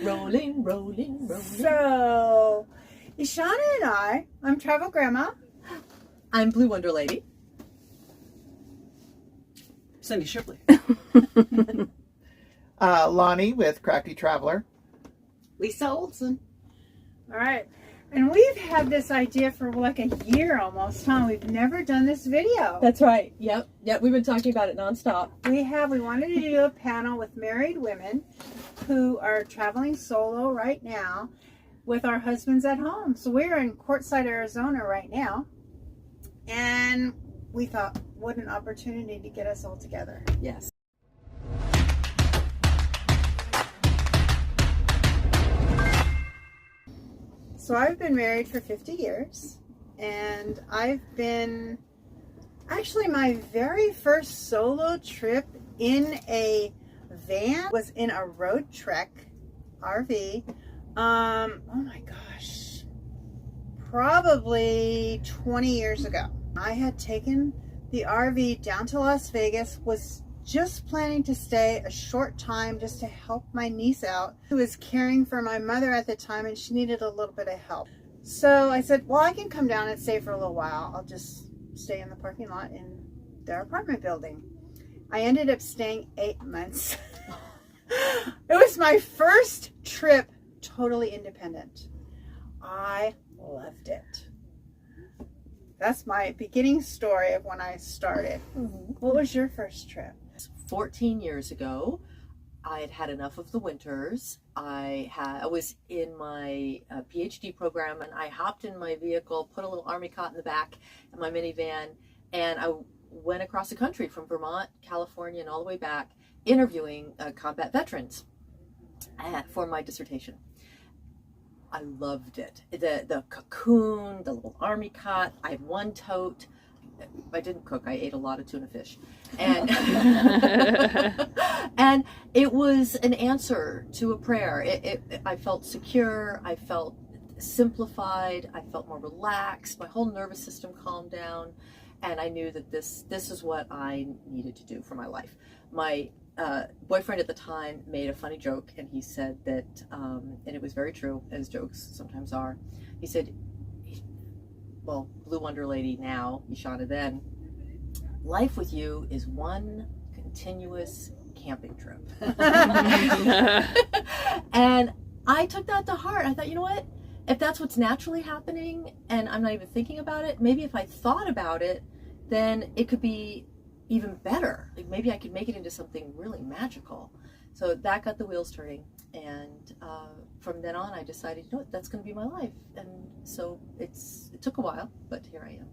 Rolling, rolling, rolling. So, Iishana and I'm Travel Grandma. I'm BlueWonderLady. Cindy Shipley. Lani with Crafty Traveler. Lisa Olson. All right. And we've had this idea for like a year almost, huh? We've never done this video. That's right. Yep. We've been talking about it nonstop. We wanted to do a panel with married women who are traveling solo right now with our husbands at home. So we're in Quartzsite, Arizona right now. And we thought, what an opportunity to get us all together. Yes. So I've been married for 50 years, and actually my very first solo trip in a van was in a road trek RV. Oh my gosh, probably 20 years ago. I had taken the RV down to Las Vegas, was just planning to stay a short time just to help my niece out, who was caring for my mother at the time, and she needed a little bit of help. So I said, well, I can come down and stay for a little while. I'll just stay in the parking lot in their apartment building. I ended up staying 8 months. It was my first trip totally independent. I loved it. That's my beginning story of when I started. What was your first trip? 14 years ago, I had had enough of the winters. I was in my PhD program, and I hopped in my vehicle, put a little army cot in the back in my minivan, and I went across the country from Vermont, California, and all the way back, interviewing combat veterans for my dissertation. I loved it. The cocoon, the little army cot. I had one tote. I didn't cook. I ate a lot of tuna fish, and and it was an answer to a prayer. I felt secure. I felt simplified. I felt more relaxed. My whole nervous system calmed down, and I knew that this is what I needed to do for my life. My boyfriend at the time made a funny joke, and he said that, and it was very true, as jokes sometimes are. He said, well, BlueWonderLady now, Iishana then, life with you is one continuous camping trip. And I took that to heart. I thought, you know what? If that's what's naturally happening and I'm not even thinking about it, maybe if I thought about it, then it could be even better. Like maybe I could make it into something really magical. So that got the wheels turning, and from then on I decided, you know what, that's going to be my life. And so it took a while, but here I am.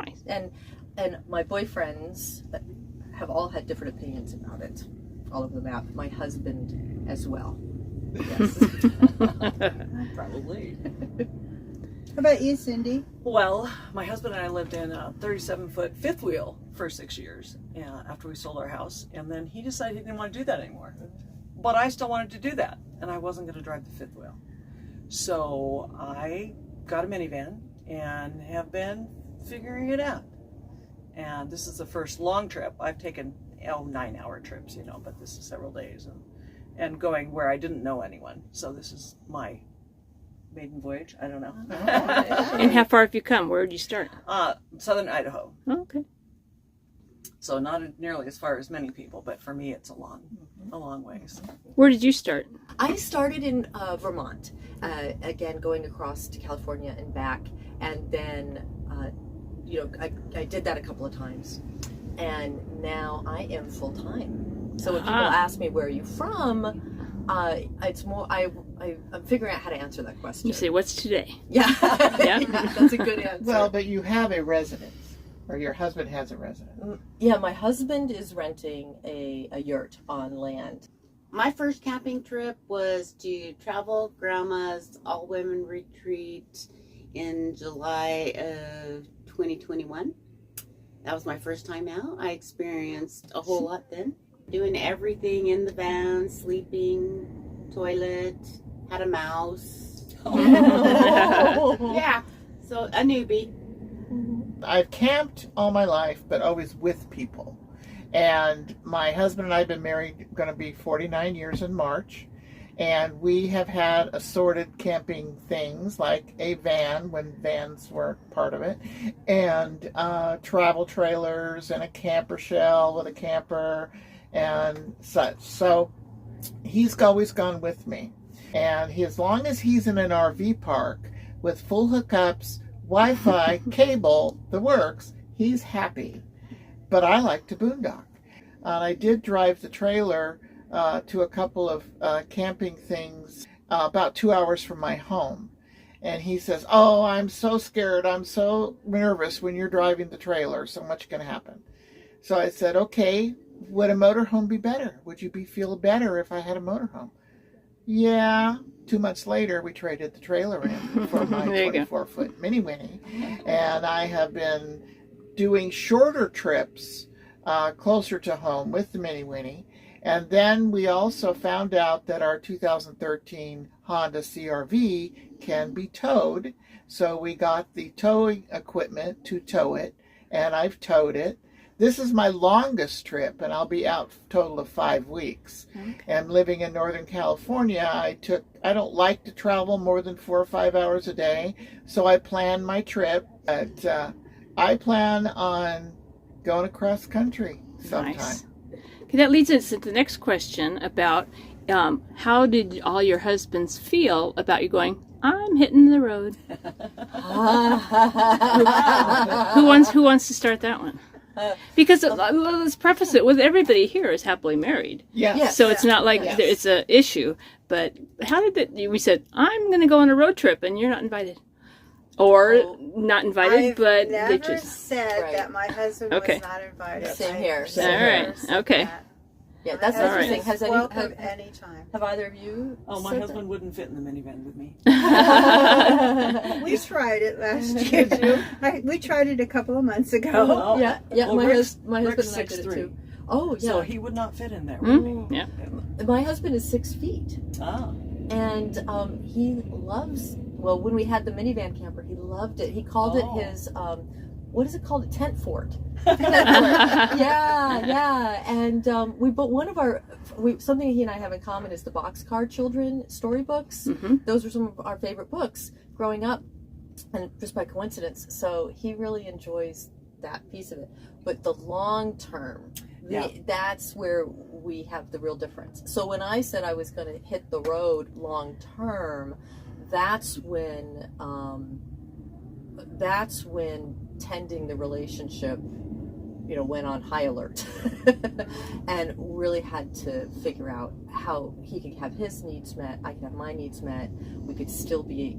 Nice. And my boyfriends have all had different opinions about it, all of them out. My husband as well. Yes. Probably. How about you, Cindy? Well, my husband and I lived in a 37-foot fifth wheel for 6 years after we sold our house, and then he decided he didn't want to do that anymore. But I still wanted to do that, and I wasn't going to drive the fifth wheel. So I got a minivan and have been figuring it out. And this is the first long trip. I've taken 9-hour trips, but this is several days and going where I didn't know anyone. So this is my maiden voyage. I don't know. And how far have you come? Where did you start? Southern Idaho. Oh, okay. So not nearly as far as many people, but for me it's a long ways. Where did you start? I started in Vermont, again going across to California and back, and then I did that a couple of times, and now I am full time. So when people ask me where are you from, it's more I'm figuring out how to answer that question. You say, what's today? Yeah. Yeah. Yeah, that's a good answer. Well, but you have a residence, or your husband has a residence. Yeah, my husband is renting a yurt on land. My first camping trip was to Travel Grandma's all-women retreat in July of 2021. That was my first time out. I experienced a whole lot then. Doing everything in the van, sleeping, toilet, had a mouse. Oh. Yeah, so a newbie. I've camped all my life, but always with people. And my husband and I have been married, going to be 49 years in March. And we have had assorted camping things like a van when vans were part of it, and travel trailers and a camper shell with a camper and such. So he's always gone with me. And as long as he's in an RV park with full hookups, Wi-Fi, cable, the works, he's happy. But I like to boondock. I did drive the trailer to a couple of camping things about 2 hours from my home. And he says, "Oh, I'm so scared. I'm so nervous when you're driving the trailer. So much can happen." So I said, "Okay, would a motorhome be better? Would you feel better if I had a motorhome?" "Yeah." 2 months later, we traded the trailer in for my 24-foot MINIVAN. And I have been doing shorter trips closer to home with the MINIVAN. And then we also found out that our 2013 Honda CR-V can be towed. So we got the towing equipment to tow it, and I've towed it. This is my longest trip, and I'll be out a total of 5 weeks. Okay. And living in Northern California, I don't like to travel more than 4 or 5 hours a day, so I plan my trip. But I plan on going across country sometime. Nice. Okay, that leads us to the next question about how did all your husbands feel about you going, "I'm hitting the road"? Who wants to start that one? Because let's preface it with everybody here is happily married. Yes. So it's not like it's an issue. But how did we said, "I'm going to go on a road trip," and you're not invited. Or not invited, but never they just said that my husband was not invited. Same here. All right. Okay. Yeah, that's interesting. Has welcome anytime. Have either of you? Oh, my husband wouldn't fit in the MINIVAN with me. We tried it last year too. We tried it a couple of months ago. Oh, yeah. Well, my husband and I did 6'3". it too. Oh, yeah. So he would not fit in there with me. Yeah. My husband is 6 feet. Ah. And he loves, well, when we had the MINIVAN camper, he loved it. He called it his, what is it called? A tent fort. Yeah. And something he and I have in common is the Boxcar Children storybooks. Mm-hmm. Those are some of our favorite books growing up, and just by coincidence. So he really enjoys that piece of it. But the long term, that's where we have the real difference. So when I said I was going to hit the road long term, that's when tending the relationship, went on high alert and really had to figure out how he could have his needs met, I could have my needs met, we could still be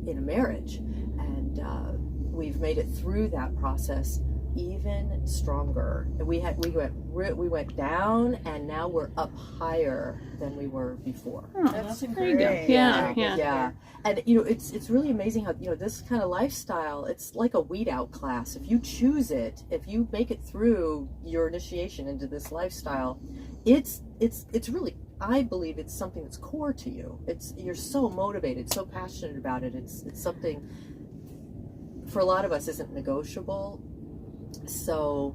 in a marriage. And we've made it through that process even stronger. We went down, and now we're up higher than we were before. Oh, That's great. great. Yeah. And it's really amazing how this kind of lifestyle, it's like a weed out class. If you choose it, if you make it through your initiation into this lifestyle, it's really, I believe it's something that's core to you. You're so motivated, so passionate about it. It's something for a lot of us isn't negotiable. So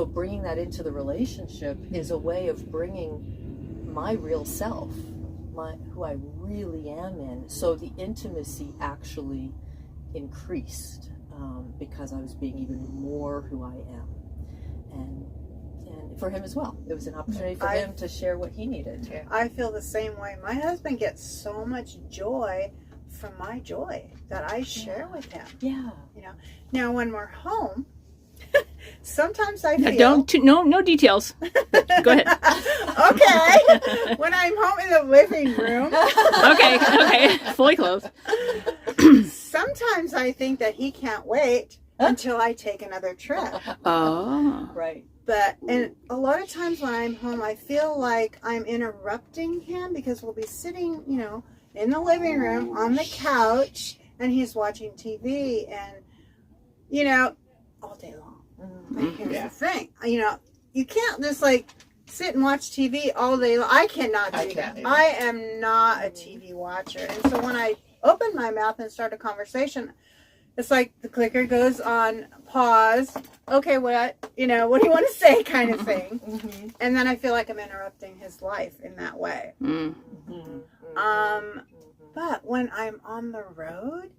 bringing that into the relationship is a way of bringing my real self, who I really am in. So the intimacy actually increased because I was being even more who I am, and for him as well. It was an opportunity for him to share what he needed. Yeah. I feel the same way. My husband gets so much joy from my joy that I share with him. Yeah. Now when we're home, sometimes I feel... No details. Go ahead. Okay. When I'm home in the living room. Okay. Fully clothed. Sometimes I think that he can't wait until I take another trip. Oh. Right. And a lot of times when I'm home, I feel like I'm interrupting him because we'll be sitting, in the living room on the couch, and he's watching TV, and all day long. Mm-hmm. Here's the thing, you can't just sit and watch TV all day long. I cannot do that. Either. I am not a TV watcher, and so when I open my mouth and start a conversation, It's like the clicker goes on pause. Okay, what do you want to say, kind of thing. And then I feel like I'm interrupting his life in that way. But when I'm on the road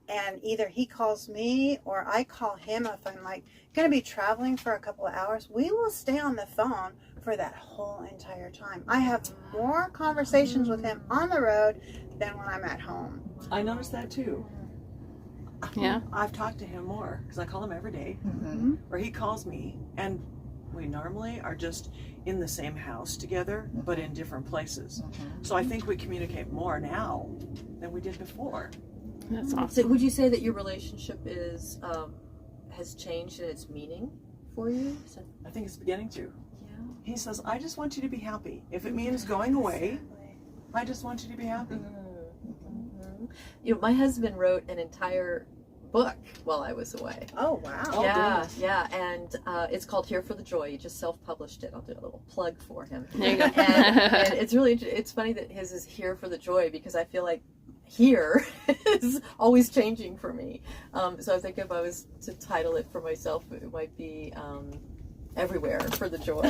and either he calls me or I call him, if I'm like going to be traveling for a couple of hours, we will stay on the phone for that whole entire time. I have more conversations with him on the road than when I'm at home. I noticed that too. Yeah. I've talked to him more because I call him every day, or he calls me, and we normally are just in the same house together, but in different places. So I think we communicate more now than we did before. That's awesome. So would you say that your relationship is has changed in its meaning for you? So, I think it's beginning to. yeah. He says, I just want you to be happy. If it means going away, I just want you to be happy. My husband wrote an entire book while I was away. Oh, wow. Oh, goodness. Yeah, and it's called Here for the Joy. He just self-published it. I'll do a little plug for him. There you go. And it's funny that his is Here for the Joy, because I feel like here is always changing for me. So I think if I was to title it for myself, it might be Everywhere for the Joy,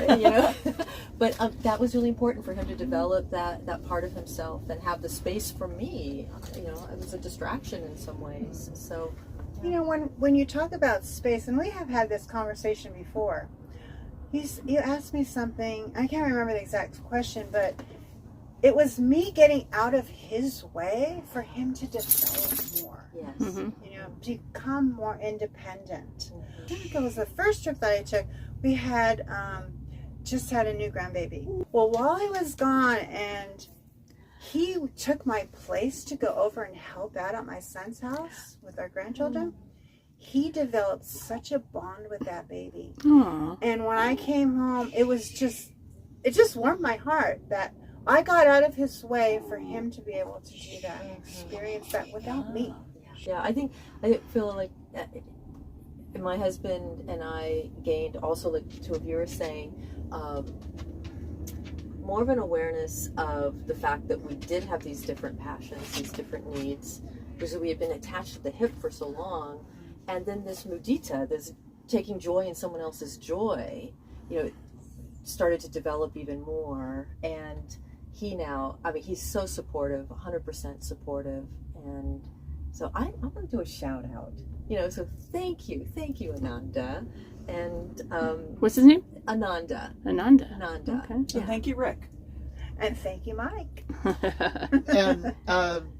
But that was really important for him to develop that part of himself and have the space for me. It was a distraction in some ways. So, when you talk about space, and we have had this conversation before, you asked me something, I can't remember the exact question, but it was me getting out of his way for him to develop more. yes. Become more independent. I think it was the first trip that I took. We had just had a new grandbaby. Well, while I was gone, and he took my place to go over and help out at my son's house with our grandchildren, he developed such a bond with that baby. Aww. And when I came home, it just warmed my heart that I got out of his way for him to be able to do that and experience that without me. Yeah, I feel like my husband and I gained, also like two of you were saying, more of an awareness of the fact that we did have these different passions, these different needs, because we had been attached to the hip for so long. And then this mudita, this taking joy in someone else's joy, started to develop even more. And he's so supportive, 100% supportive. And so I want to do a shout out, so thank you, Ananda. And What's his name? Ananda. Okay. So thank you, Rick. And thank you, Mike. And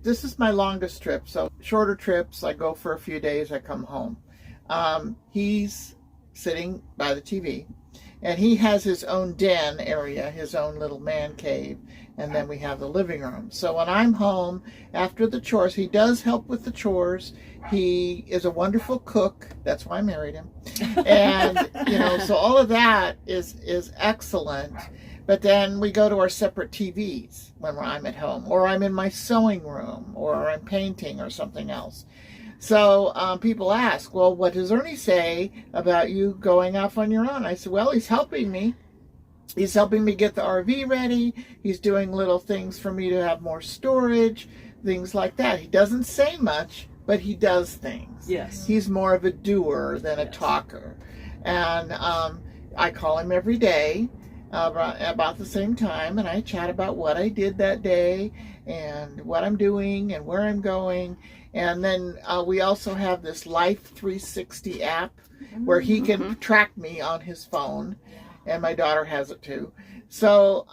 this is my longest trip. So shorter trips, I go for a few days, I come home. He's sitting by the TV, and he has his own den area, his own little man cave, and then we have the living room. So when I'm home after the chores, he does help with the chores. He is a wonderful cook. That's why I married him. And, so all of that is excellent. But then we go to our separate TVs when I'm at home, or I'm in my sewing room, or I'm painting or something else. So people ask, well, what does Ernie say about you going off on your own? I said, well, he's helping me. He's helping me get the RV ready. He's doing little things for me to have more storage, things like that. He doesn't say much, but he does things. Yes. He's more of a doer than a talker. And I call him every day about the same time, and I chat about what I did that day and what I'm doing and where I'm going. And then we also have this Life 360 app where he can track me on his phone, and my daughter has it too. So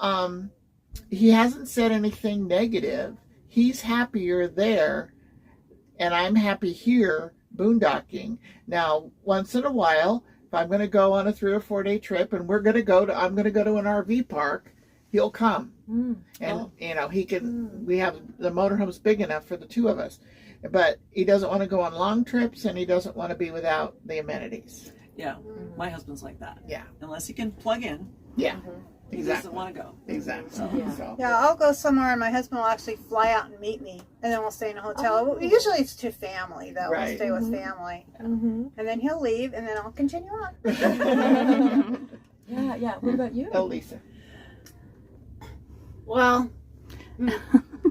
he hasn't said anything negative. He's happier there, and I'm happy here boondocking. Now, once in a while, if I'm going to go on a 3 or 4 day trip and I'm going to go to an RV park, he'll come. And he can, we have, the motorhome's big enough for the two of us. But he doesn't want to go on long trips, and he doesn't want to be without the amenities. Yeah, my husband's like that. Yeah. Unless he can plug in, Yeah. he Exactly. doesn't want to go. Exactly. Yeah. So. Yeah, I'll go somewhere and my husband will actually fly out and meet me, and then we'll stay in a hotel. Usually it's to family, though. Right. We'll stay with family. And then he'll leave, and then I'll continue on. Yeah. What about you? Oh, Lisa. Well,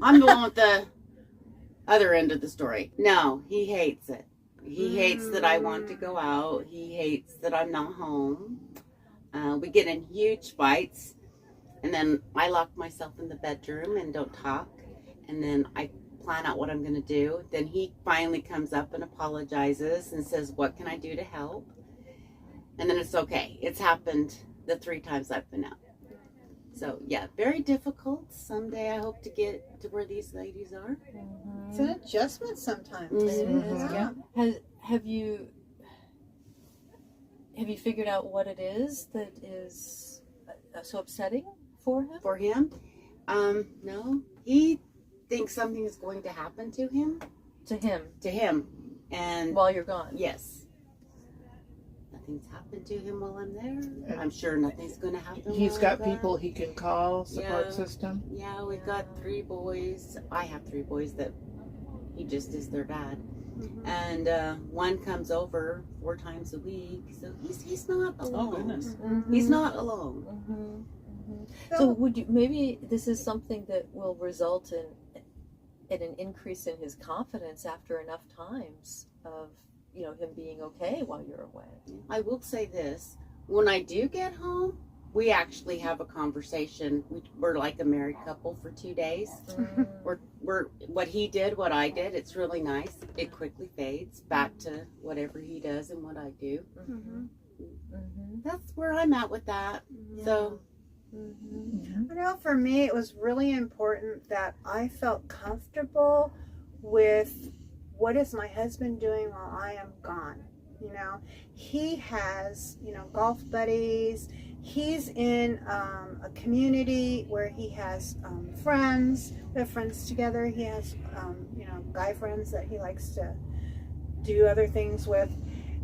I'm the one with the other end of the story. No, he hates it. He hates that I want to go out. He hates that I'm not home. We get in huge fights, and then I lock myself in the bedroom and don't talk, and then I plan out what I'm going to do. Then he finally comes up and apologizes and says, what can I do to help? And then it's okay. It's happened the 3 times I've been out. So yeah, very difficult. Someday I hope to get to where these ladies are. It's an adjustment sometimes. Mhm. Yeah. Have you figured out what it is that is so upsetting for him? For him, no, he thinks something is going to happen to him. To him, And while you're gone. yes, nothing's happened to him while I'm there. I'm sure nothing's going to happen. He's while got I'm people gone. he can call, support Yeah. system. Yeah, we've got 3 boys. I have 3 boys that he just is their dad. And one comes over 4 times a week, so he's not alone. Oh, goodness. He's not alone. So would you, maybe this is something that will result in an increase in his confidence after enough times of, you know, him being okay while you're away. I will say this: when I do get home, we actually have a conversation. We're like a married couple for 2 days. We're what he did, what I did. It's really nice. It quickly fades back to whatever he does and what I do. That's where I'm at with that. So I know for me, it was really important that I felt comfortable with what is my husband doing while I am gone. You know, he has, you know, golf buddies. He's in a community where he has friends. We have friends together. He has, you know, guy friends that he likes to do other things with.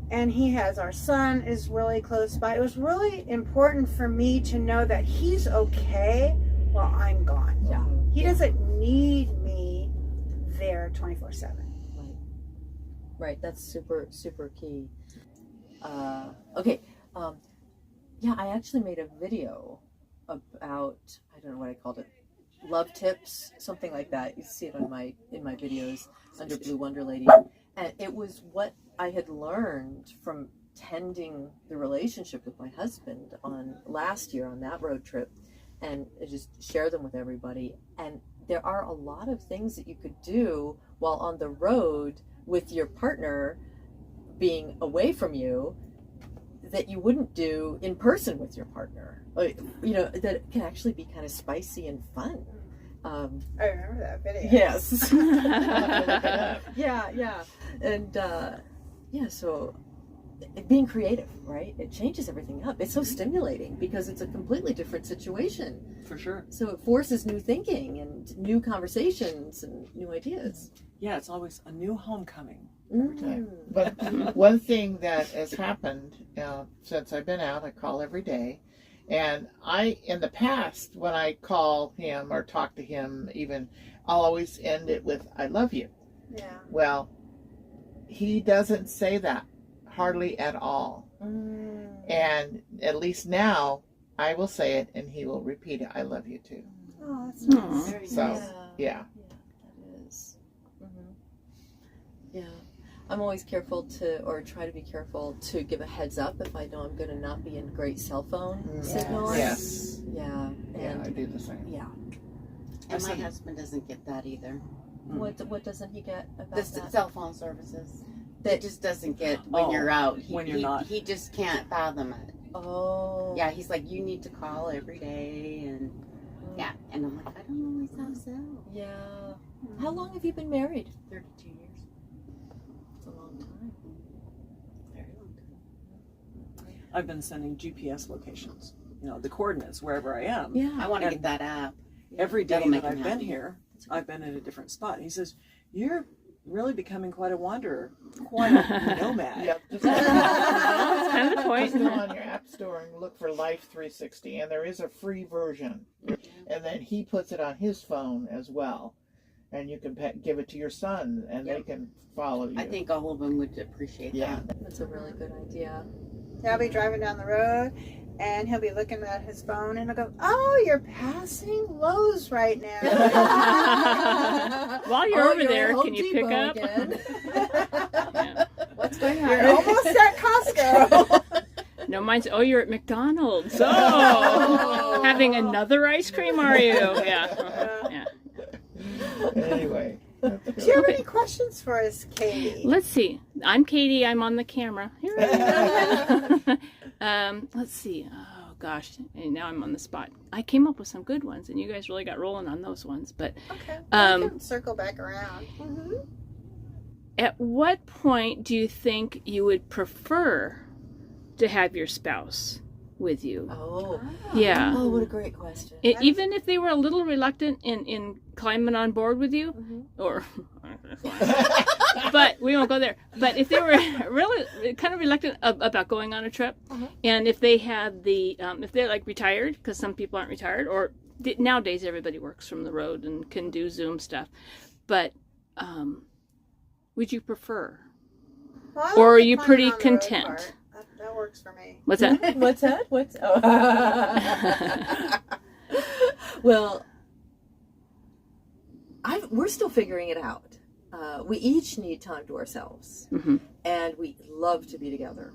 And he has, our son is really close by. It was really important for me to know that he's okay while I'm gone. Yeah. He doesn't need me there 24/7. Right, that's super, super key. Okay, yeah, I actually made a video about, I don't know what I called it, love tips, something like that. You see it on in my videos under BlueWonderLady. And it was what I had learned from tending the relationship with my husband on last year on that road trip, and I just share them with everybody. And there are a lot of things that you could do while on the road with your partner being away from you that you wouldn't do in person with your partner. Like, you know, that can actually be kind of spicy and fun. I remember that video. Yes. Yeah. And yeah, so being creative, right? It changes everything up. It's so stimulating because it's a completely different situation. For sure. So it forces new thinking and new conversations and new ideas. Yeah, it's always a new homecoming. But one thing that has happened since I've been out, I call every day. And in the past, when I call him or talk to him, even, I'll always end it with, I love you. Yeah. Well, he doesn't say that hardly at all. And at least now, I will say it and he will repeat it. I love you too. Oh, that's nice. very So, nice. yeah. That is. Yeah. I'm always careful try to be careful to give a heads up if I know I'm going to not be in great cell phone signal. Yes. Yeah. Yeah, I do the same. Yeah. And my husband doesn't get that either. What doesn't he get about The that? cell phone services. That just doesn't get when you're out. When you're not. He just can't fathom it. Oh. Yeah, he's like, you need to call every day, and yeah. And I'm like, I don't always have cell. Yeah. How long have you been married? 32 years. It's a long time. Very long time. I've been sending GPS locations, you know, the coordinates wherever I am. Yeah. I want to And get that app. Every day That'll make that him I've been happy. here, I've been in a different spot. And he says, you're really becoming quite a wanderer, quite a nomad. Yep. Just That's kind of the point. Just go on your app store and look for Life 360, and there is a free version. And then he puts it on his phone as well, and you can give it to your son, and they can follow you. I think all of them would appreciate Yeah. that. That's a really good idea. I'll be driving down the road and he'll be looking at his phone and I'll go, oh, you're passing Lowe's right now. While you're over there, Home can you Depot pick up? again. Yeah. What's going on? You're almost at Costco. No, mine's, oh, you're at McDonald's. Oh, having another ice cream, are you? Yeah. Yeah. Anyway. That's Do good. you have any questions for us, Katie? Let's see. I'm Katie. I'm on the camera. Here I am. Let's see. Oh, gosh. And now I'm on the spot. I came up with some good ones, and you guys really got rolling on those ones. But Okay. We can circle back around. at what point do you think you would prefer to have your spouse with you? Oh. Yeah. Oh, what a great question. Even if they were a little reluctant in climbing on board with you, or, but we won't go there. But if they were really kind of reluctant about going on a trip, and if they had if they're like retired, because some people aren't retired, or nowadays everybody works from the road and can do Zoom stuff, but would you prefer? Well, I like Or are the you climbing pretty on the road content? part. That works for me. What's that? What's that? Well, we're still figuring it out. We each need time to ourselves, and we love to be together.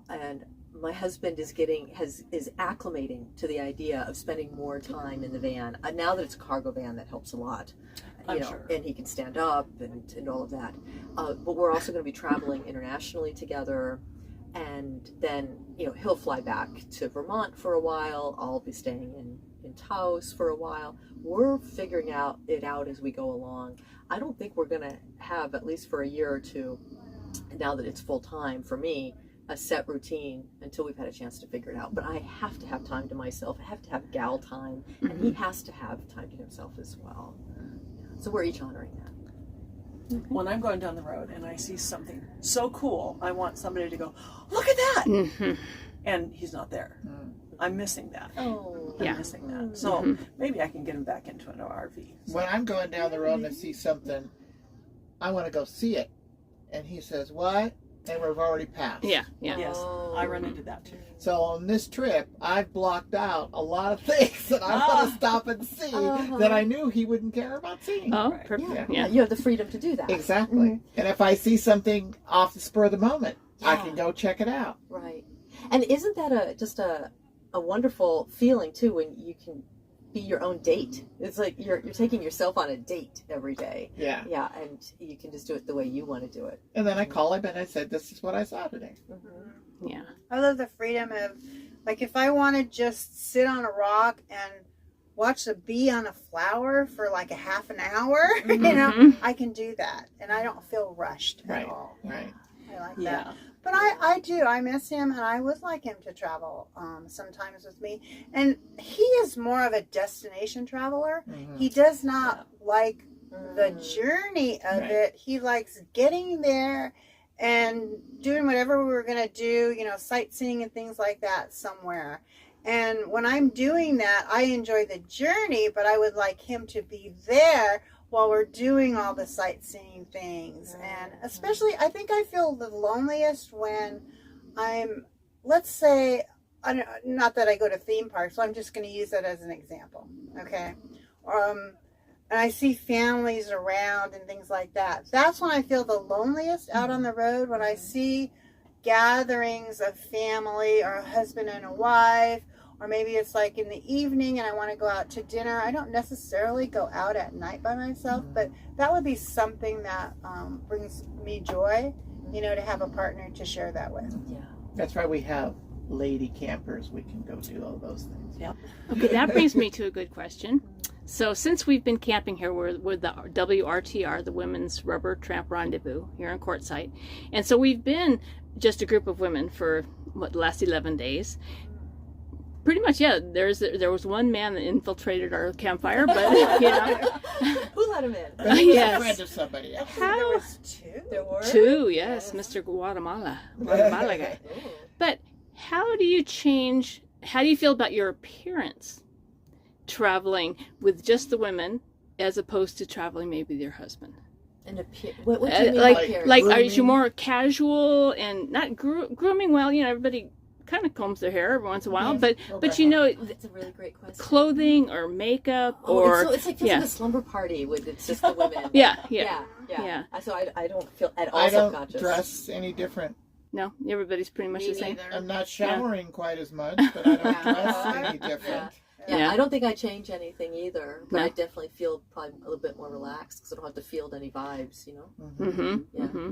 And my husband is acclimating to the idea of spending more time in the van. Now that it's a cargo van, that helps a lot. I'm sure. And he can stand up and all of that. But we're also going to be traveling internationally together. And then, he'll fly back to Vermont for a while. I'll be staying in Taos for a while. We're figuring it out as we go along. I don't think we're going to have, at least for a year or two, now that it's full time for me, a set routine until we've had a chance to figure it out. But I have to have time to myself. I have to have gal time. And he has to have time to himself as well. So we're each honoring that. When I'm going down the road and I see something so cool, I want somebody to go, look at that! And he's not there. I'm missing that. Oh, I'm missing that. So maybe I can get him back into an RV. When I'm going down the road and I see something, I want to go see it. And he says, what? And we've already passed. Yeah. Yes, I run into that too. So on this trip, I've blocked out a lot of things that I'm going to stop and see that I knew he wouldn't care about seeing. Oh, Right. perfect. Yeah, Yeah. you have the freedom to do that. Exactly. And if I see something off the spur of the moment, I can go check it out. Right. And isn't that just a wonderful feeling too, when you can be your own date? It's like you're taking yourself on a date every day. Yeah. Yeah, and you can just do it the way you want to do it. And then I call him and I said, this is what I saw today. Yeah. I love the freedom of, like, if I want to just sit on a rock and watch a bee on a flower for like a half an hour, I can do that. And I don't feel rushed at all. Right. I like Yeah. that. But I do. I miss him, and I would like him to travel sometimes with me. And he is more of a destination traveler. He does not like the journey of it. He likes getting there and doing whatever we were going to do, sightseeing and things like that somewhere. And when I'm doing that, I enjoy the journey, but I would like him to be there while we're doing all the sightseeing things. And especially, I think I feel the loneliest when I'm, let's say, not that I go to theme parks, so I'm just going to use that as an example, okay? And I see families around and things like that. That's when I feel the loneliest out on the road, when I see gatherings of family or a husband and a wife, or maybe it's like in the evening and I want to go out to dinner. I don't necessarily go out at night by myself, but that would be something that brings me joy, to have a partner to share that with. Yeah. That's why we have lady campers. We can go do all those things. Yep. Okay, that brings me to a good question. So since we've been camping here, we're the WRTR, the Women's Rubber Tramp Rendezvous here in Quartzsite. And so we've been just a group of women for, the last 11 days. Pretty much, yeah. There was one man that infiltrated our campfire, but, Who let him in? But he was Yes. a friend of somebody else. There was two. There were? Two, yes, Mr. Guatemala guy. But how do you feel about your appearance traveling with just the women as opposed to traveling maybe with your husband? What do you mean by Like, appearance? are Grooming. you more casual and not grooming? Well, everybody kind of combs their hair every once in a while, Okay. but you know, That's a really great question. clothing or makeup or it's like yeah. a slumber party with it's just the women. Yeah. Yeah. So I don't feel at all I don't subconscious. dress any different. No, everybody's pretty much Me the same. neither. I'm not showering quite as much, but I don't dress any different. Yeah, I don't think I change anything either, but No. I definitely feel probably a little bit more relaxed because I don't have to field any vibes, you know? Mm-hmm. Yeah. Mm-hmm.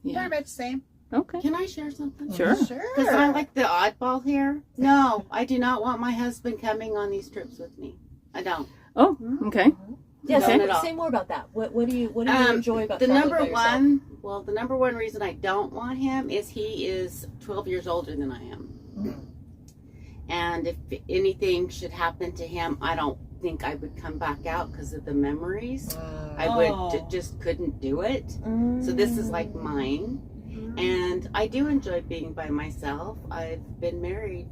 Pretty Yeah. much same. Okay. Can I share something? Sure. Sure. Because I like the oddball here. No, I do not want my husband coming on these trips with me. I don't. Oh, okay. Yeah, Don't at all. say more about that. What do you enjoy about the traveling number by yourself? one? Well, the number one reason I don't want him is he is 12 years older than I am. And if anything should happen to him, I don't think I would come back out because of the memories. I would just couldn't do it. So this is like mine. And I do enjoy being by myself. I've been married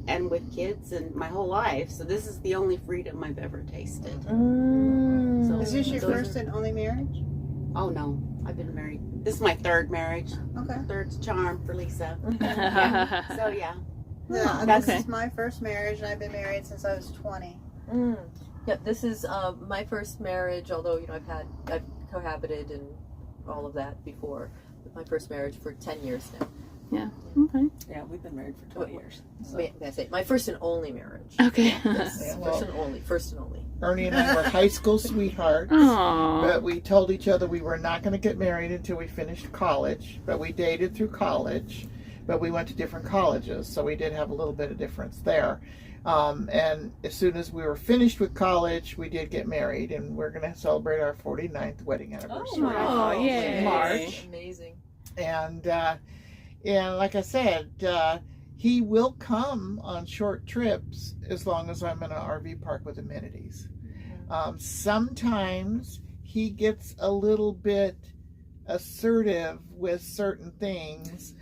and with kids and my whole life. So this is the only freedom I've ever tasted. So Is this your those first and only marriage? Oh no, I've been married. This is my third marriage. Okay. Third's charm for Lisa. Yeah. So yeah. Yeah, That's this okay. is my first marriage, and I've been married since I was 20. Yeah, this is my first marriage, although, you know, I've cohabited and all of that before. But my first marriage for 10 years now. Yeah. Okay. Yeah, we've been married for 20 years. So. May I say, my first and only marriage. Okay. Yes, Yeah, well- first and only. Ernie and I were high school sweethearts. Aww. But we told each other we were not going to get married until we finished college. But we dated through college. But we went to different colleges, so we did have a little bit of difference there. And as soon as we were finished with college, we did get married, and we're going to celebrate our 49th wedding anniversary Oh, yay. in March. Amazing. And like I said, he will come on short trips as long as I'm in an RV park with amenities. Sometimes he gets a little bit assertive with certain things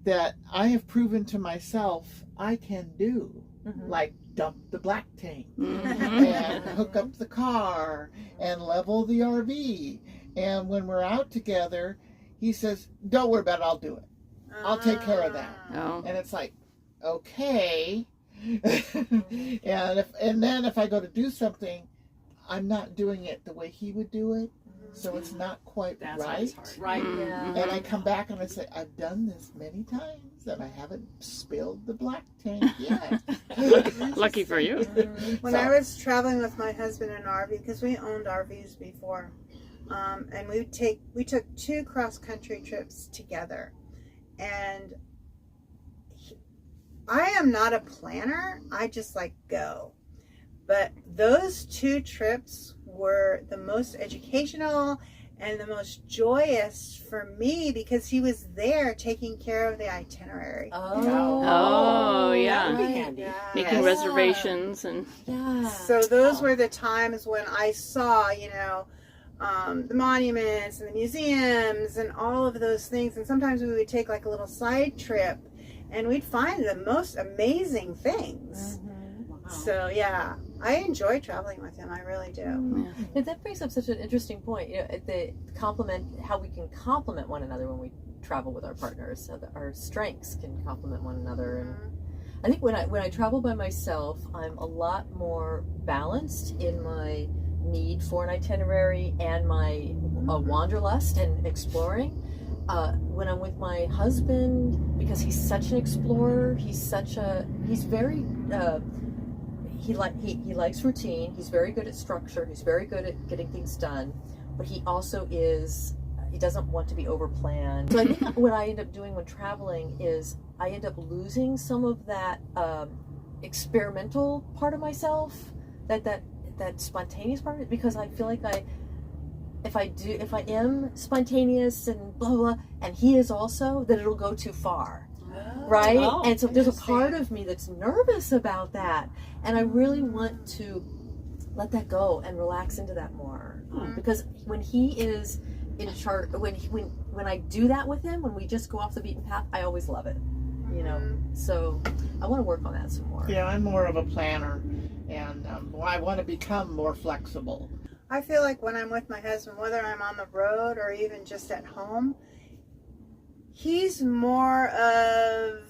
that I have proven to myself I can do, like dump the black tank and hook up the car and level the RV. And when we're out together, he says, "Don't worry about it, I'll do it. I'll take care of that." Oh. And it's like, okay. and then if I go to do something, I'm not doing it the way he would do it, so it's not quite That's right. what's hard. Right. Yeah. And I come back and I say, I've done this many times and I haven't spilled the black tank yet. Lucky for you. When I was traveling with my husband in an RV, because we owned RVs before, and we took 2 cross-country trips together. And I am not a planner. I just like go. But those 2 trips were the most educational and the most joyous for me because he was there taking care of the itinerary. Oh, yeah. That would be handy. Making Yes. reservations and Yeah. So those were the times when I saw, the monuments and the museums and all of those things. And sometimes we would take like a little side trip and we'd find the most amazing things. So yeah, I enjoy traveling with him. I really do. Yeah, that brings up such an interesting point. How we can complement one another when we travel with our partners, so that our strengths can complement one another. And I think when I travel by myself, I'm a lot more balanced in my need for an itinerary and my wanderlust and exploring. When I'm with my husband, because he's such an explorer, he's very. He likes routine. He's very good at structure. He's very good at getting things done, but he also he doesn't want to be overplanned. So I think what I end up doing when traveling is I end up losing some of that experimental part of myself, that spontaneous part of it, because I feel like if I am spontaneous and blah blah, and he is also, that it'll go too far. Right? Oh, and so there's a part of me that's nervous about that. And I really want to let that go and relax into that more. Because when he is in charge, when I do that with him, when we just go off the beaten path, I always love it. So I want to work on that some more. Yeah, I'm more of a planner, and I want to become more flexible. I feel like when I'm with my husband, whether I'm on the road or even just at home, he's more of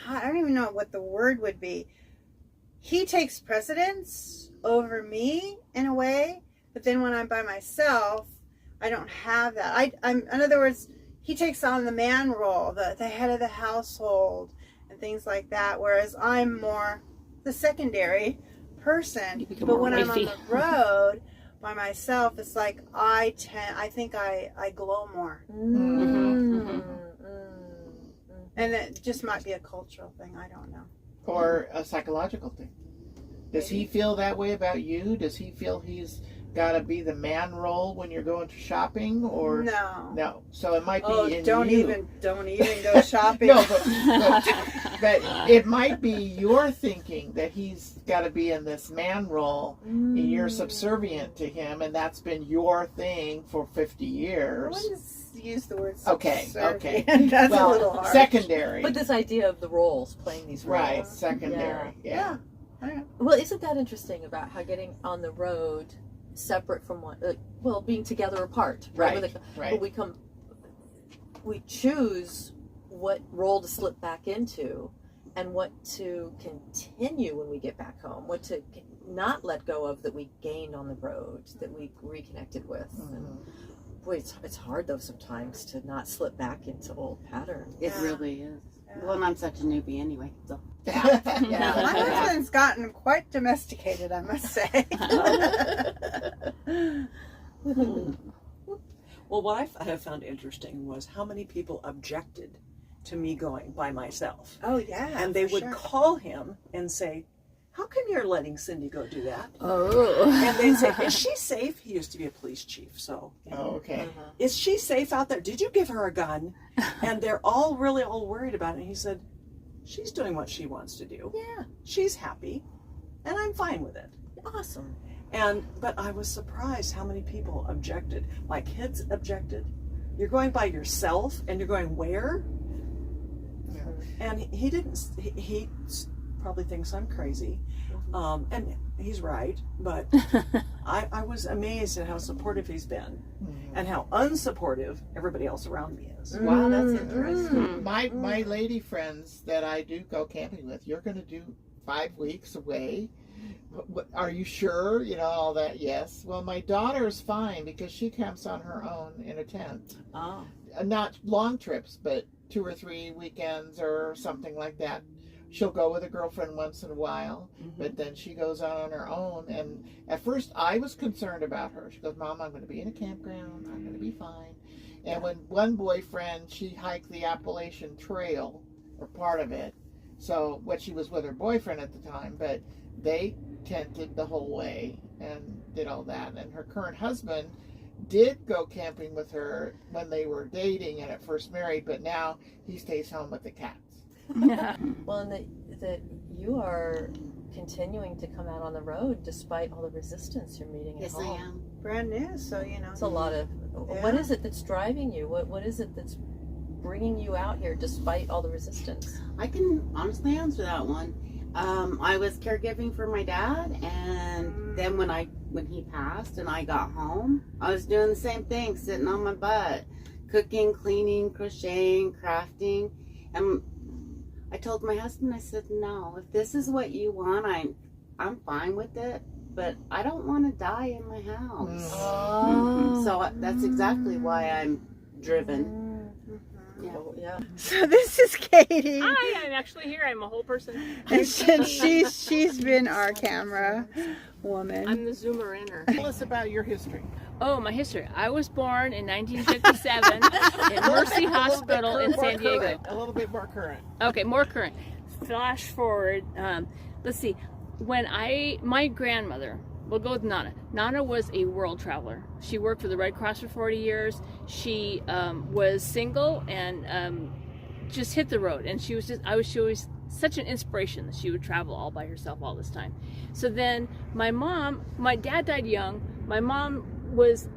I don't even know what the word would be. He takes precedence over me in a way, but then when I'm by myself, I don't have that. I'm in other words, he takes on the man role, the head of the household and things like that, whereas I'm more the secondary person. But when I'm on the road by myself, it's like I think I glow more. And it just might be a cultural thing, I don't know. Or a psychological thing. Does he feel that way about you? Does he feel he's got to be the man role when you're going to shopping, or no? So it might be in don't you. even go shopping. No, but it might be your thinking that he's got to be in this man role, and you're subservient to him, and that's been your thing for 50 years. I wouldn't use the word okay. That's a little hard. Secondary. But this idea of the roles, playing these roles. Right, secondary. Yeah. Well, isn't that interesting about how getting on the road separate from one, being together apart, right? But we choose what role to slip back into and what to continue when we get back home, what to not let go of that we gained on the road, that we reconnected with. And boy, it's hard though sometimes to not slip back into old patterns. It really is. Well, and I'm such a newbie anyway, so. My husband's gotten quite domesticated, I must say. Well, what I have found interesting was how many people objected to me going by myself. Oh, yeah. And they would call him and say, how come you're letting Cindy go do that? Oh. And they'd say, is she safe? He used to be a police chief, so. Okay. Is she safe out there? Did you give her a gun? And they're all worried about it. And he said, she's doing what she wants to do. Yeah. She's happy, and I'm fine with it. Awesome. But I was surprised how many people objected. My kids objected. You're going by yourself, and you're going where? Yeah. And he didn't. He probably thinks I'm crazy, and he's right. But I was amazed at how supportive he's been, and how unsupportive everybody else around me is. Wow, that's interesting. My lady friends that I do go camping with, you're going to do 5 weeks away. Are you sure? You know, all that. Yes. Well, my daughter's fine because she camps on her own in a tent. Oh. Not long trips, but 2 or 3 weekends or something like that. She'll go with a girlfriend once in a while, but then she goes out on her own. And at first I was concerned about her. She goes, Mom, I'm going to be in a campground. I'm going to be fine. And when one boyfriend, she hiked the Appalachian Trail, or part of it. So, she was with her boyfriend at the time, but they tented the whole way and did all that. And her current husband did go camping with her when they were dating and at first married, but now he stays home with the cats. Well, and that you are continuing to come out on the road despite all the resistance you're meeting at home. Yes, I am. Brand new, so you know. It's a lot of. What is it that's driving you? What is it that's bringing you out here despite all the resistance? I can honestly answer that one. I was caregiving for my dad, and then when he passed and I got home, I was doing the same thing, sitting on my butt, cooking, cleaning, crocheting, crafting, and I told my husband, I said, no, if this is what you want, I'm fine with it, but I don't want to die in my house. Oh. So that's exactly why I'm driven. Yeah. So this is Katie. Hi, I'm actually here. I'm a whole person. And she's been our camera woman. I'm the zoomer inner. Tell us about your history. Oh, my history. I was born in 1957 in Mercy Hospital in San Diego. A little bit more current. Okay, more current. Flash forward. Let's see. When my grandmother, we'll go with Nana. Nana was a world traveler. She worked for the Red Cross for 40 years. She was single and just hit the road. And she was such an inspiration that she would travel all by herself all this time. So then my dad died young. My mom was,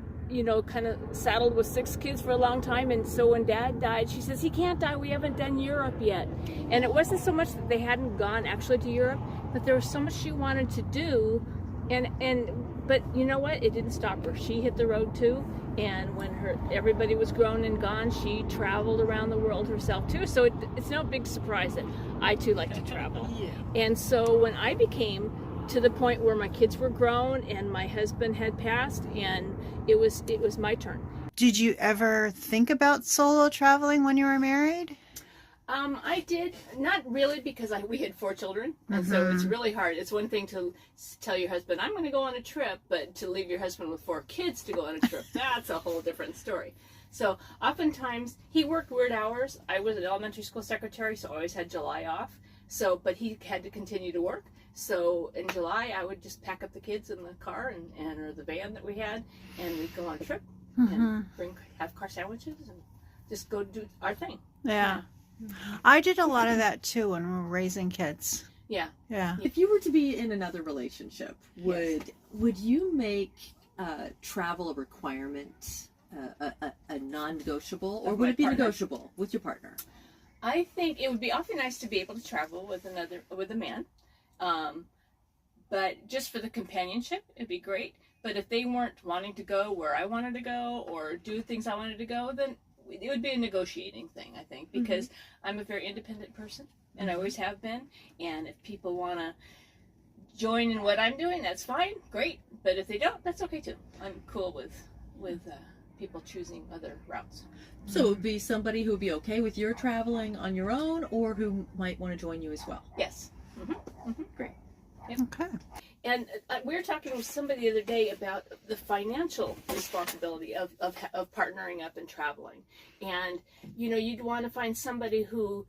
kind of saddled with 6 kids for a long time. And so when Dad died, she says, he can't die. We haven't done Europe yet. And it wasn't so much that they hadn't gone actually to Europe, but there was so much she wanted to do But you know what? It didn't stop her. She hit the road too. And when everybody was grown and gone, she traveled around the world herself too. So it's no big surprise that I too like to travel. And so when I became to the point where my kids were grown and my husband had passed, and it was my turn. Did you ever think about solo traveling when you were married? I did, not really, because we had 4 children, and so it's really hard. It's one thing to tell your husband, I'm going to go on a trip, but to leave your husband with 4 kids to go on a trip, that's a whole different story. So oftentimes, he worked weird hours. I was an elementary school secretary, so I always had July off. So, but he had to continue to work. So in July, I would just pack up the kids in the car or the van that we had, and we'd go on a trip and have car sandwiches and just go do our thing. Yeah. I did a lot of that too when we were raising kids. Yeah. If you were to be in another relationship, would you make travel a requirement, a non-negotiable, or would it be negotiable with your partner? I think it would be awfully nice to be able to travel with a man, but just for the companionship, it'd be great. But if they weren't wanting to go where I wanted to go or do things I wanted to go, then it would be a negotiating thing, I think, because I'm a very independent person, and I always have been. And if people want to join in what I'm doing, that's fine, great. But if they don't, that's okay too. I'm cool with people choosing other routes. So it would be somebody who would be okay with your traveling on your own, or who might want to join you as well. Yes. Great. Yep. Okay. And we were talking with somebody the other day about the financial responsibility of partnering up and traveling. And, you'd want to find somebody who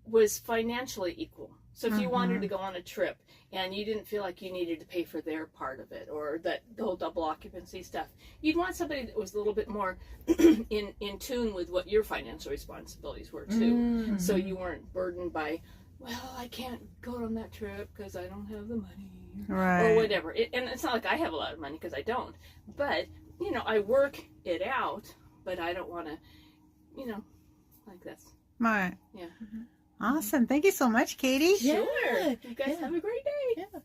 was financially equal. So if you wanted to go on a trip and you didn't feel like you needed to pay for their part of it, or the whole double occupancy stuff, you'd want somebody that was a little bit more in tune with what your financial responsibilities were too. So you weren't burdened by, well, I can't go on that trip because I don't have the money. Right. Or whatever. And it's not like I have a lot of money, because I don't. But, I work it out, but I don't want to, like this. Right. Yeah. Awesome. Thank you so much, Katie. Sure. You guys have a great day. Yeah.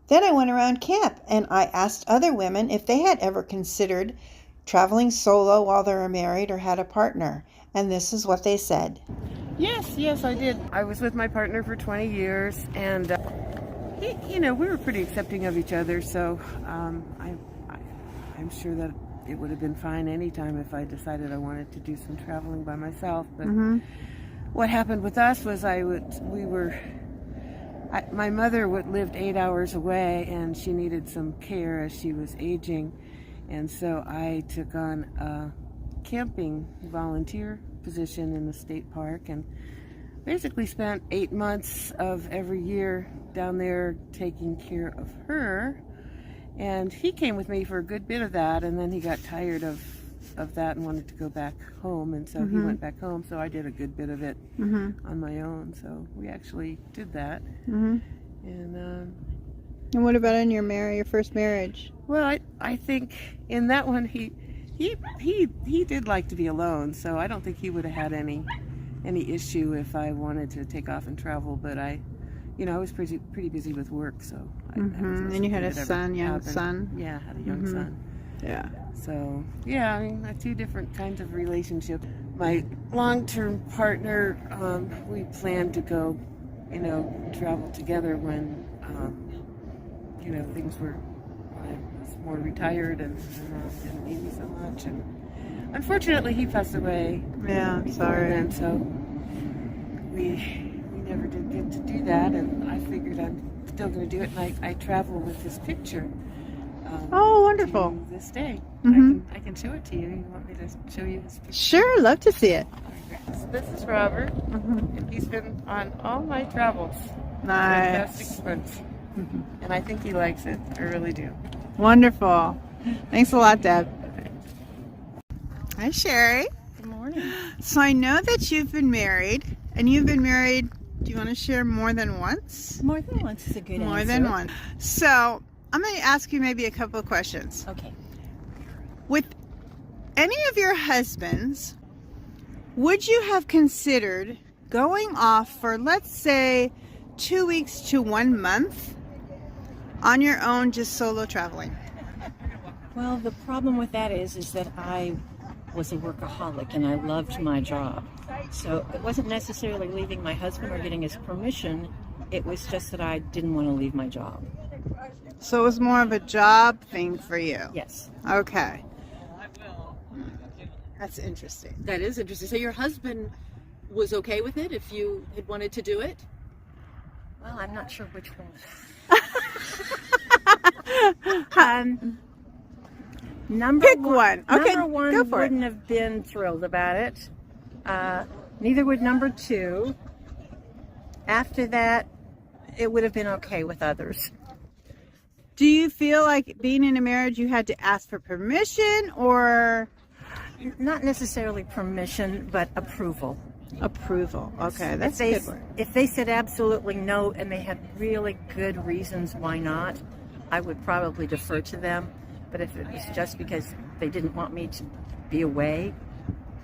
Then I went around camp and I asked other women if they had ever considered traveling solo while they were married or had a partner. And this is what they said. Yes, I did. I was with my partner for 20 years, and we were pretty accepting of each other, so I'm sure that it would have been fine anytime if I decided I wanted to do some traveling by myself. But what happened with us was my mother lived 8 hours away, and she needed some care as she was aging, and so I took on a camping volunteer position in the state park, and basically spent 8 months of every year down there taking care of her. And he came with me for a good bit of that, and then he got tired of that and wanted to go back home, and so he went back home, so I did a good bit of it on my own. So we actually did that. And what about in your first marriage? Well, I think in that one he did like to be alone, so I don't think he would have had any issue if I wanted to take off and travel. But I was pretty busy with work, so And you had a young son. Yeah, I had a young son. Yeah. So yeah, two different kinds of relationship. My long-term partner, we planned to go, travel together when, things were. I was more retired and didn't need me so much, and unfortunately he passed away. Yeah, sorry. And so we never did get to do that, and I figured I'm still going to do it, and I travel with this picture. Oh, wonderful. To this day. I can show it to you. You want me to show you this picture? Sure, love to see it. This is Robert, and he's been on all my travels. Nice. For the past 6 months. And I think he likes it. I really do. Wonderful. Thanks a lot, Deb. Hi, Sherry. Good morning. So I know that you've been married, and you've been married, do you want to share more than once? More than once is a good answer. More than once. So I'm going to ask you maybe a couple of questions. Okay. With any of your husbands, would you have considered going off for, let's say, 2 weeks to 1 month on your own, just solo traveling? Well, the problem with that is that I was a workaholic and I loved my job. So it wasn't necessarily leaving my husband or getting his permission. It was just that I didn't want to leave my job. So it was more of a job thing for you? Yes. Okay. That's interesting. That is interesting. So your husband was okay with it if you had wanted to do it? Well, I'm not sure which one. Pick one. Okay, number one go for it. wouldn't have been thrilled about it. Neither would number two. After that, it would have been okay with others. Do you feel like being in a marriage you had to ask for permission or? Not necessarily permission, but approval. Approval. Okay, that's a good word. If they said absolutely no and they had really good reasons why not, I would probably defer to them. But if it was just because they didn't want me to be away,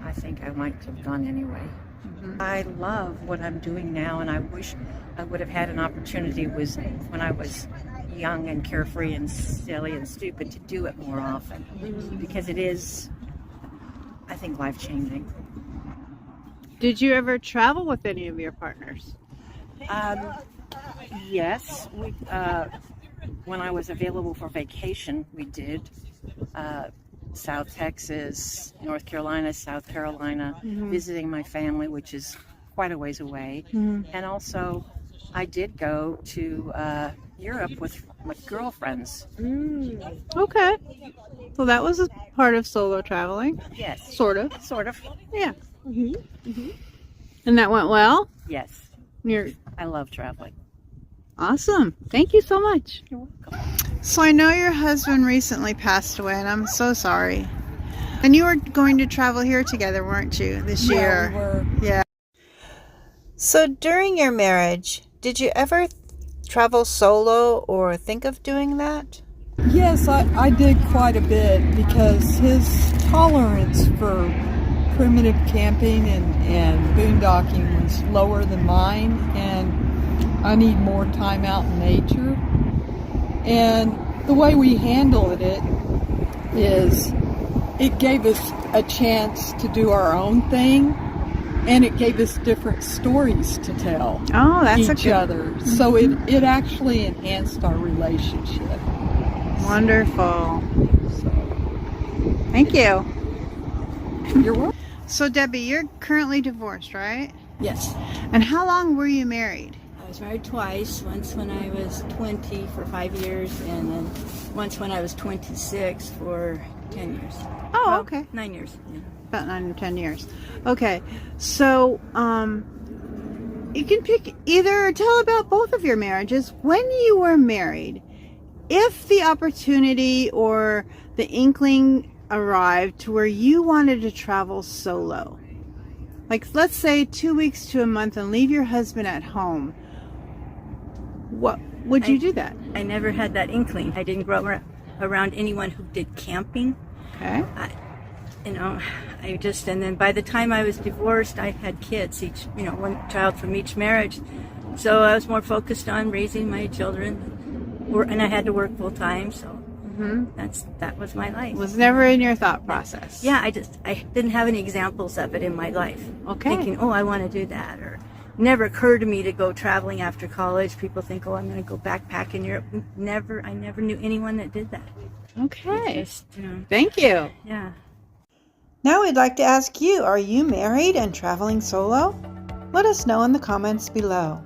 I think I might have gone anyway. Mm-hmm. I love what I'm doing now, and I wish I would have had an opportunity when I was young and carefree and silly and stupid to do it more often, because it is, I think, life-changing. Did you ever travel with any of your partners? Yes. When I was available for vacation, we did South Texas, North Carolina, South Carolina, visiting my family, which is quite a ways away. And also, I did go to Europe with my girlfriends. Okay. So that was a part of solo traveling? Yes. Sort of. Sort of. Yeah. And that went well? Yes. You're I love traveling. awesome. Thank you so much. You're welcome. So I know your husband recently passed away, and I'm so sorry. And you were going to travel here together, weren't you, this year? We were. Yeah. So during your marriage, did you ever travel solo or think of doing that? Yes, I did quite a bit because his tolerance for primitive camping and boondocking was lower than mine, and I need more time out in nature. And the way we handled it is it gave us a chance to do our own thing, and it gave us different stories to tell Oh, that's each other. So it actually enhanced our relationship. Wonderful. So, Thank you. you're welcome. So Debbie, you're currently divorced, right? Yes. And how long were you married? I was married twice, once when I was 20 for 5 years, and then once when I was 26 for 10 years. Oh, Well, okay. 9 years. Yeah. About 9 or 10 years. Okay. So, you can pick either or tell about both of your marriages. When you were married, if the opportunity or the inkling arrived to where you wanted to travel solo, like let's say 2 weeks to a month, and leave your husband at home, what would you do that? I never had that inkling. I didn't grow up around anyone who did camping. Okay. And then by the time I was divorced, I had kids, one child from each marriage. So I was more focused on raising my children, and I had to work full time, so that was my life. It was never in your thought process. Yeah, I didn't have any examples of it in my life. Okay. Thinking, I want to do that, or never occurred to me to go traveling after college. People think, I'm going to go backpack in Europe. I never knew anyone that did that. Okay. Just, Thank you. yeah. Now we'd like to ask you, are you married and traveling solo? Let us know in the comments below.